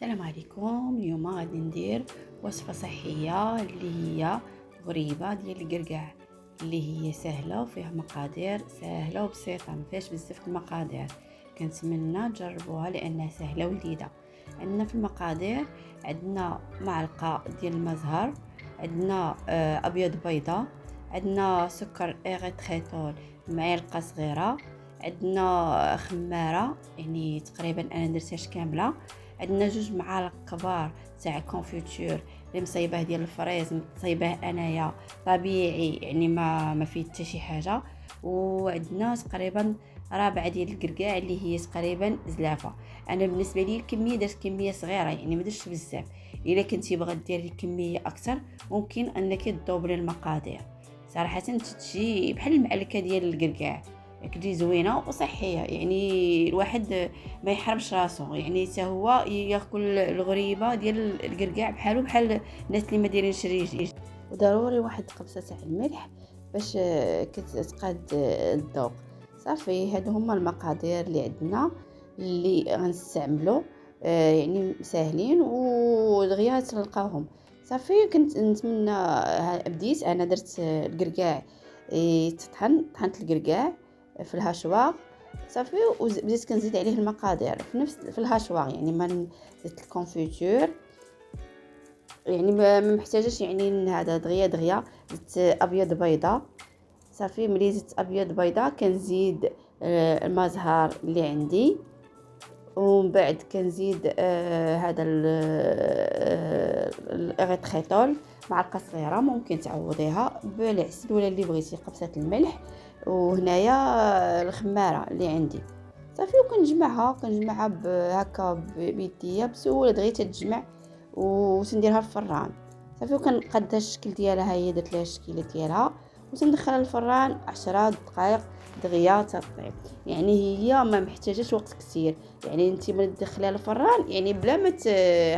السلام عليكم. اليوم غادي ندير وصفه صحيه اللي هي غريبه ديال القرقاع، اللي هي سهله وفيها مقادير سهله وبسيطه، ما فيهاش بزاف المقادير. كنتمنى تجربوها لانها سهله ولذيذه. عندنا في المقادير عندنا معلقه ديال الماء زهر، عندنا ابيض بيضه، عندنا سكر اغيتريتول معلقه صغيره، عندنا خماره يعني تقريبا انا درتهاش كامله، عندنا 2 معالق كبار تاع كونفيتور اللي مصايباه ديال الفريز، مصايباه انايا طبيعي يعني ما فيه حتى شي حاجه. وعندنا تقريبا رابعه ديال القرقاع اللي هي تقريبا زلافه. انا بالنسبه لي الكميه درت كميه صغيره يعني ما درتش بزاف. الا كنتي باغا ديري كميه اكثر ممكن انك تدوبلي المقادير. صراحه تجي بحال المعلكه ديال القرقاع، كتجي زوينه وصحيه، يعني الواحد ما يحرمش راسو، يعني حتى هو ياكل الغريبه ديال القرقاع بحالو بحال الناس اللي ما دايرينش الريجيم. وضروري واحد قبصه تاع الملح باش كتقاد الذوق. صافي هادو هما المقادير اللي عندنا اللي غنستعملو، يعني ساهلين ودغيا تلقاوهم. صافي كنت نتمنى بديت انا درت القرقاع طحنت القرقاع في الهاشواغ. صافي وبديت كنزيد عليه المقادير في الهاشواغ، يعني ما زدت الكونفيتور، يعني ما محتاجاش يعني هذا دغيا زدت ابيض بيضه. صافي ملي زدت ابيض بيضه كنزيد الماء زهر اللي عندي، ومن بعد كنزيد هذا الاغيتريتول معلقه صغيره، ممكن تعوضيها بالعسل ولا اللي بغيتي، قبصه الملح، وهنايا الخماره اللي عندي. صافي وكنجمعها هكا بيديا بسهوله، دغيا تتجمع وتنديرها في الفران. صافي وكنقادها الشكل ديالها، هي درت لها الشكل ديالها وتندخلها الفران 10 دقائق دغيا تطيب. يعني هي ما محتاجاش وقت كثير، يعني انت ملي تدخليها الفران يعني بلا ما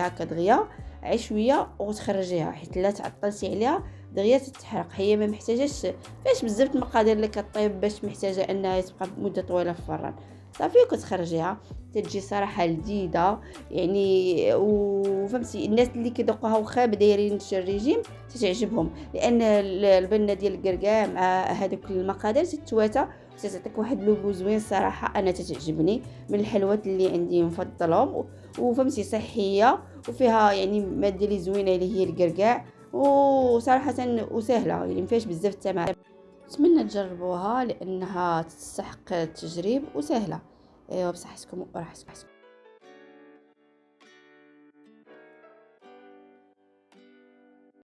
هكا دغيا شويه وتخرجيها، حيت لا تعطلتي عليها دغيا تتحرق. هي ما محتاجاش فاش بزاف المقادير اللي كطيب باش محتاجه انها تبقى مده طويله في الفران. صافي وكتخرجيها تجي صراحه لذيذه يعني. وفهمتي الناس اللي كيذوقوها واخا دايرين الريجيم تتعجبهم، لان البنه ديال القرقاع مع هذوك المقادير تتواتى وتعطيك واحد لوغو زوين. صراحه انا تتعجبني من الحلويات اللي عندي مفضلهم، وفهمتي صحيه وفيها يعني ماده اللي زوينه اللي هي القرقاع، وصراحه وسهله يعني ما فيهاش بزاف التمارين. نتمنى تجربوها لانها تستحق التجريب وسهله. ايوا بصحتكم وراحتكم.